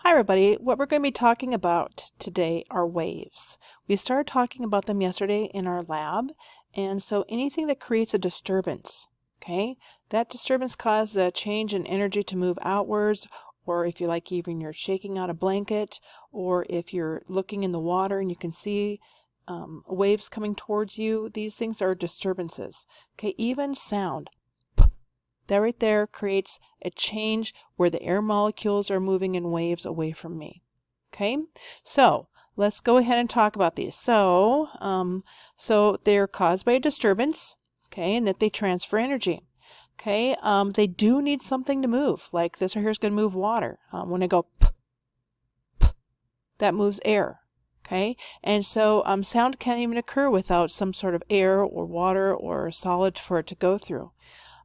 Hi everybody, what we're going to be talking about today are waves. We started talking about them yesterday in our lab, and so anything that creates a disturbance, okay, that disturbance causes a change in energy to move outwards, or if you like, even you're shaking out a blanket, or if you're looking in the water and you can see waves coming towards you, these things are disturbances. Okay, even sound. That right there creates a change where the air molecules are moving in waves away from me. Okay, so let's go ahead and talk about these. So they're caused by a disturbance, okay, and that they transfer energy. Okay, they do need something to move, like this right here is going to move water. When I go p, p, that moves air. Okay, and so sound can't even occur without some sort of air or water or a solid for it to go through.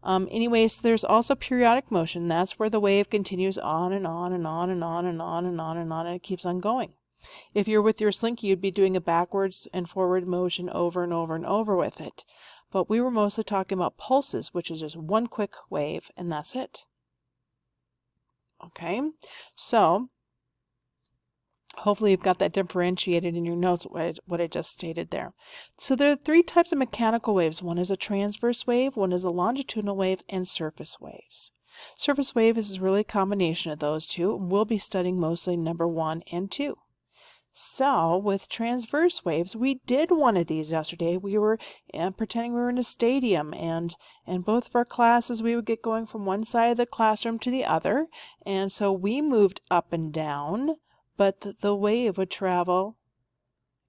Anyways, there's also periodic motion. That's where the wave continues on and on and on and on and on and on and on, and it keeps on going. If you're with your slinky, you'd be doing a backwards and forward motion over and over and over with it. But we were mostly talking about pulses, which is just one quick wave, and that's it. Okay, so hopefully you've got that differentiated in your notes, what I just stated there. So there are three types of mechanical waves. One is a transverse wave, one is a longitudinal wave, and surface waves. Surface wave is really a combination of those two, and we'll be studying mostly number 1 and 2. So with transverse waves, we did one of these yesterday. We were pretending we were in a stadium, and in both of our classes we would get going from one side of the classroom to the other, and so we moved up and down, but the wave would travel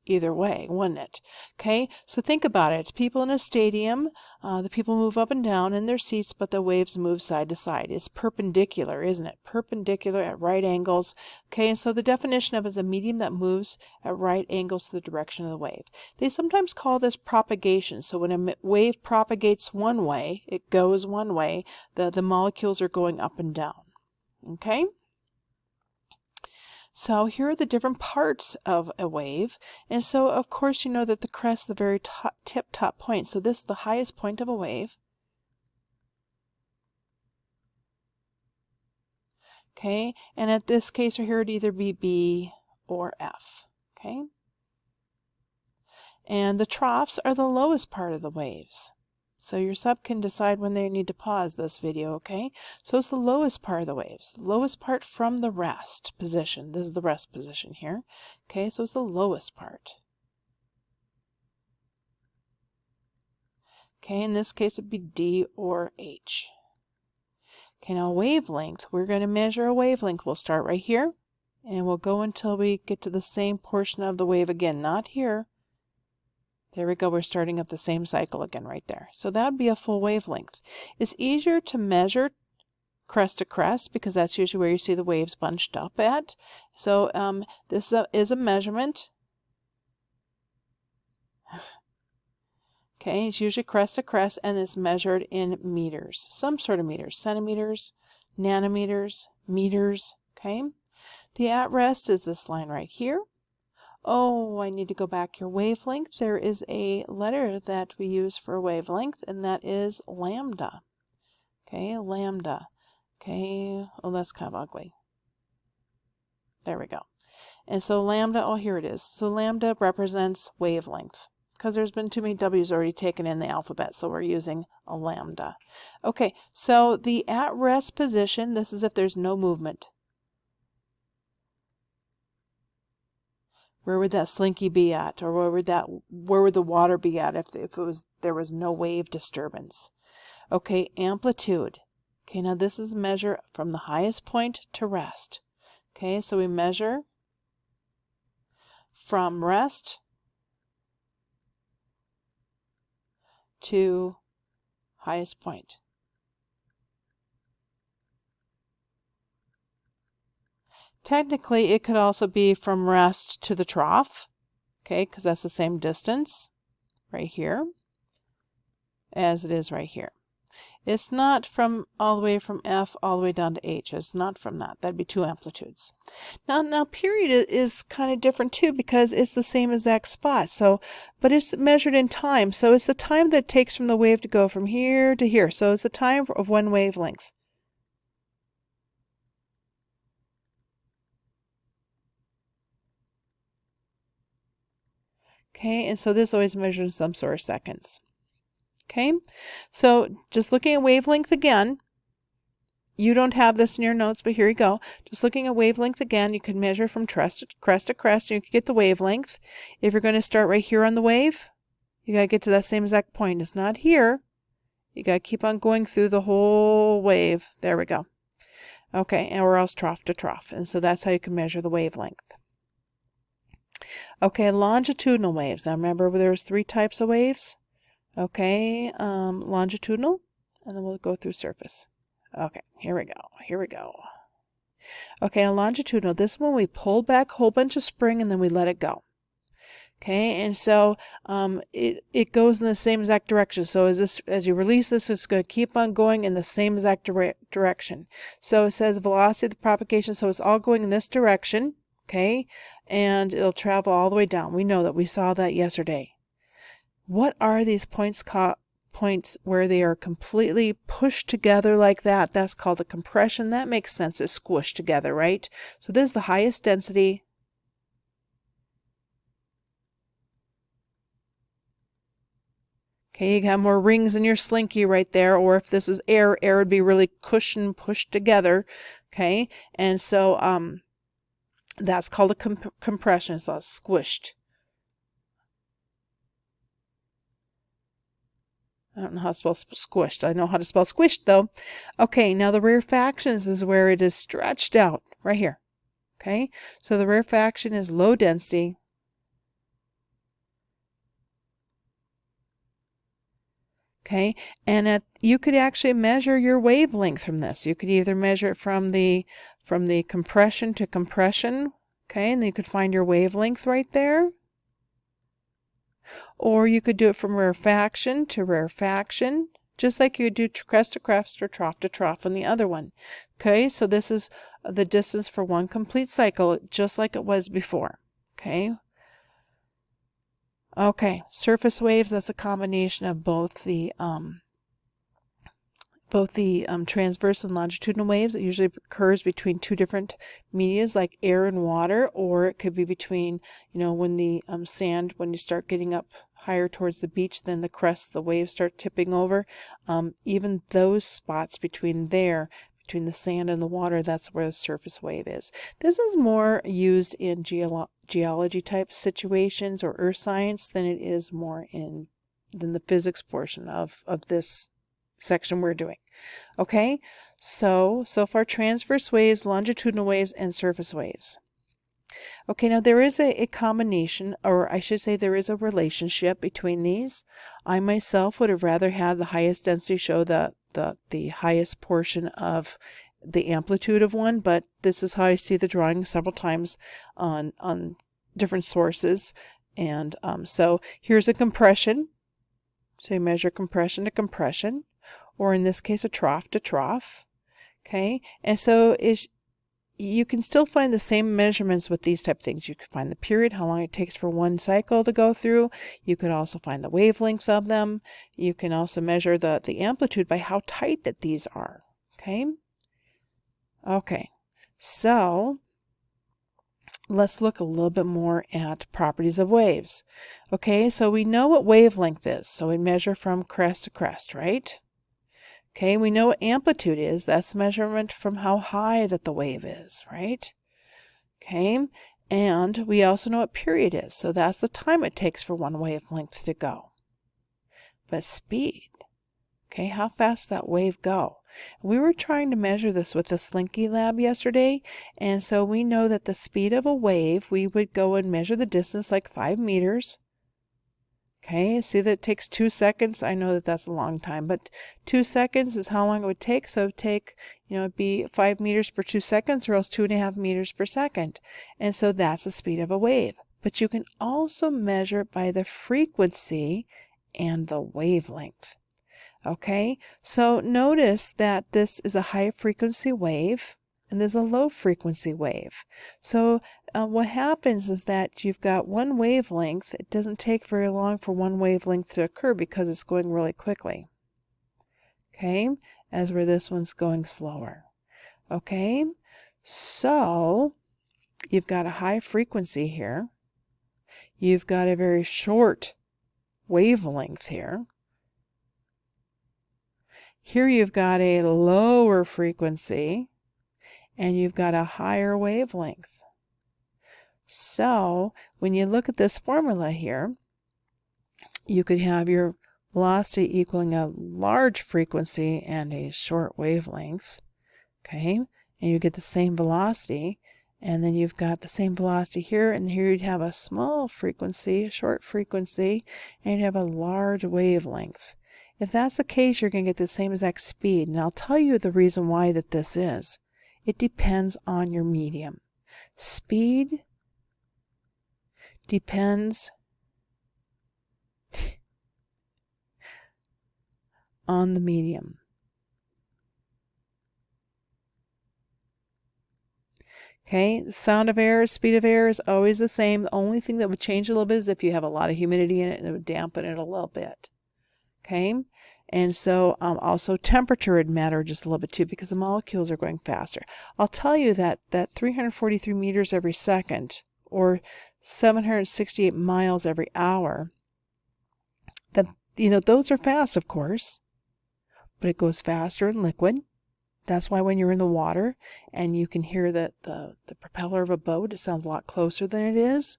either way, wouldn't it? Okay, so think about it. People in a stadium, the people move up and down in their seats, but the waves move side to side. It's perpendicular, isn't it? Perpendicular at right angles. Okay, and so the definition of it is a medium that moves at right angles to the direction of the wave. They sometimes call this propagation. So when a wave propagates one way, it goes one way, the molecules are going up and down. Okay? So here are the different parts of a wave. And so, of course, you know that the crest is the very top point. So this is the highest point of a wave. Okay, and at this case right here, it'd either be B or F. Okay, and the troughs are the lowest part of the waves. So your sub can decide when they need to pause this video, okay? So it's the lowest part of the waves, lowest part from the rest position. This is the rest position here. Okay, so it's the lowest part. Okay, in this case it'd be D or H. Okay, now wavelength, we're going to measure a wavelength. We'll start right here, and we'll go until we get to the same portion of the wave again, not here. There we go, we're starting up the same cycle again right there. So that would be a full wavelength. It's easier to measure crest to crest because that's usually where you see the waves bunched up at. So this is a measurement. Okay, it's usually crest to crest, and it's measured in meters, some sort of meters, centimeters, nanometers, meters. Okay, the at rest is this line right here. Oh, I need to go back. Your wavelength, there is a letter that we use for wavelength, and that is lambda. Okay, lambda. Okay, oh, that's kind of ugly. There we go. And so lambda, oh, here it is. So lambda represents wavelength because there's been too many W's already taken in the alphabet, so we're using a lambda. Okay, so the at-rest position, this is if there's no movement. Where would that slinky be at, or where would the water be at if there was no wave disturbance? Okay, amplitude. Okay, now this is measure from the highest point to rest. Okay, so we measure from rest to highest point. Technically, it could also be from rest to the trough, okay, because that's the same distance right here as it is right here. It's not from all the way from F all the way down to H. It's not from that. That'd be two amplitudes. Now period is kind of different too because it's the same exact spot. So, but it's measured in time. So it's the time that it takes from the wave to go from here to here. So it's the time of one wavelength. Okay, and so this always measures in some sort of seconds. Okay, so just looking at wavelength again, you don't have this in your notes, but here you go. Just looking at wavelength again, you can measure from crest to crest, and you can get the wavelength. If you're going to start right here on the wave, you got to get to that same exact point. It's not here. You got to keep on going through the whole wave. There we go. Okay, and or else trough to trough. And so that's how you can measure the wavelength. Okay, longitudinal waves. Now remember there's 3 types of waves. Okay, longitudinal, and then we'll go through surface. Okay, here we go. Okay, a longitudinal, this one we pull back a whole bunch of spring and then we let it go. Okay, and so it goes in the same exact direction. So as you release this, it's going to keep on going in the same exact direction. So it says velocity of the propagation, so it's all going in this direction, okay, and it'll travel all the way down. We know that. We saw that yesterday. What are these points where they are completely pushed together like that? That's called a compression. That makes sense. It's squished together, right? So this is the highest density. Okay, you got more rings in your slinky right there, or if this is air would be really cushioned, pushed together. Okay, and so that's called a compression. It's all squished. I don't know how to spell squished. I know how to spell squished though. Okay, now the rarefactions is where it is stretched out, right here. Okay, so the rarefaction is low density. Okay, and you could actually measure your wavelength from this. You could either measure it from the compression to compression, okay, and then you could find your wavelength right there. Or you could do it from rarefaction to rarefaction, just like you would do crest to crest or trough to trough on the other one. Okay, so this is the distance for one complete cycle, just like it was before. Okay. Okay, surface waves, that's a combination of both the transverse and longitudinal waves. It usually occurs between 2 different medias like air and water, or it could be between, when the sand, when you start getting up higher towards the beach, then the crest, the waves start tipping over. Even those spots between the sand and the water, that's where the surface wave is. This is more used in geology type situations or earth science than it is more than the physics portion of this section we're doing. Okay, so far transverse waves, longitudinal waves, and surface waves. Okay, now there is a combination, or I should say there is a relationship between these. I myself would have rather had the highest density show the highest portion of the amplitude of one, but this is how I see the drawing several times on different sources. And so here's a compression. So you measure compression to compression, or in this case a trough to trough. Okay, and so you can still find the same measurements with these type of things. You can find the period, how long it takes for one cycle to go through. You could also find the wavelengths of them. You can also measure the amplitude by how tight that these are. Okay? Okay, so let's look a little bit more at properties of waves. Okay, so we know what wavelength is. So we measure from crest to crest, right? Okay, we know what amplitude is. That's measurement from how high that the wave is, right? Okay, and we also know what period is. So that's the time it takes for one wavelength to go. But speed, okay, how fast that wave go? We were trying to measure this with the Slinky lab yesterday, and so we know that the speed of a wave, we would go and measure the distance like 5 meters. Okay, see that it takes 2 seconds. I know that that's a long time, but 2 seconds is how long it would take. So it would take, it'd be 5 meters per 2 seconds, or else 2.5 meters per second. And so that's the speed of a wave. But you can also measure it by the frequency and the wavelength. Okay, so notice that this is a high frequency wave and there's a low frequency wave. So what happens is that you've got one wavelength. It doesn't take very long for one wavelength to occur because it's going really quickly. Okay, as where this one's going slower. Okay, so you've got a high frequency here. you've got a very short wavelength here. Here you've got a lower frequency, and you've got a higher wavelength. So when you look at this formula here, you could have your velocity equaling a large frequency and a short wavelength, okay? And you get the same velocity, and then you've got the same velocity here, and here you'd have a small frequency, a short frequency, and you'd have a large wavelength. If that's the case, you're going to get the same exact speed, and I'll tell you the reason why that this is. It depends on your medium. Speed depends on the medium. Okay, the sound of air, speed of air is always the same. The only thing that would change a little bit is if you have a lot of humidity in it, and it would dampen it a little bit. Okay, and so also temperature would matter just a little bit too, because the molecules are going faster. I'll tell you that 343 meters every second, or 768 miles every hour, that, you know, those are fast, of course, but it goes faster in liquid. That's why when you're in the water and you can hear the propeller of a boat, it sounds a lot closer than it is.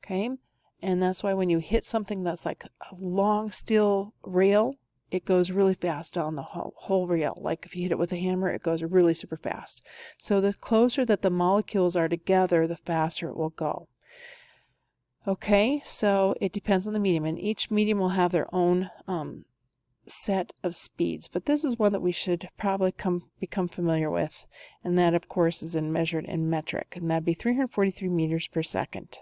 Okay, and that's why when you hit something that's like a long steel rail, it goes really fast down the whole rail. Like if you hit it with a hammer, it goes really super fast. So the closer that the molecules are together, the faster it will go. Okay, so it depends on the medium, and each medium will have their own set of speeds, but this is one that we should probably become familiar with, and that of course is measured in metric, and that'd be 343 meters per second.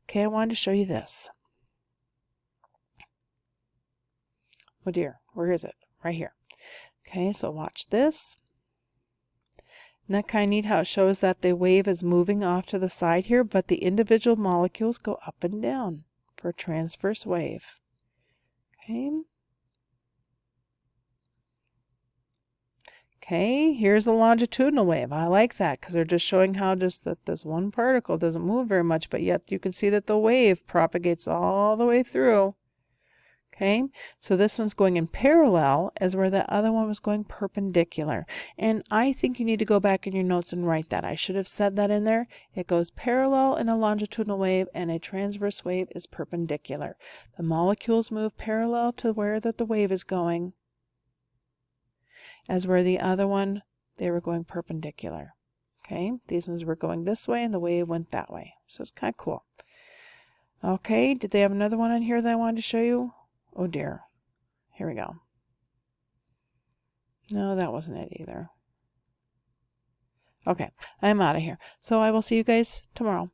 Okay, I wanted to show you this. Oh dear, where is it? Right here. Okay, so watch this. Isn't that kind of neat how it shows that the wave is moving off to the side here, but the individual molecules go up and down for a transverse wave. Okay. Okay, here's a longitudinal wave. I like that because they're just showing how just that this one particle doesn't move very much, but yet you can see that the wave propagates all the way through. Okay, so this one's going in parallel as where the other one was going perpendicular. And I think you need to go back in your notes and write that. I should have said that in there. It goes parallel in a longitudinal wave, and a transverse wave is perpendicular. The molecules move parallel to where that the wave is going, as where the other one, they were going perpendicular. Okay, these ones were going this way and the wave went that way. So it's kind of cool. Okay, did they have another one on here that I wanted to show you? Oh dear. Here we go. No, that wasn't it either. Okay, I'm out of here. So I will see you guys tomorrow.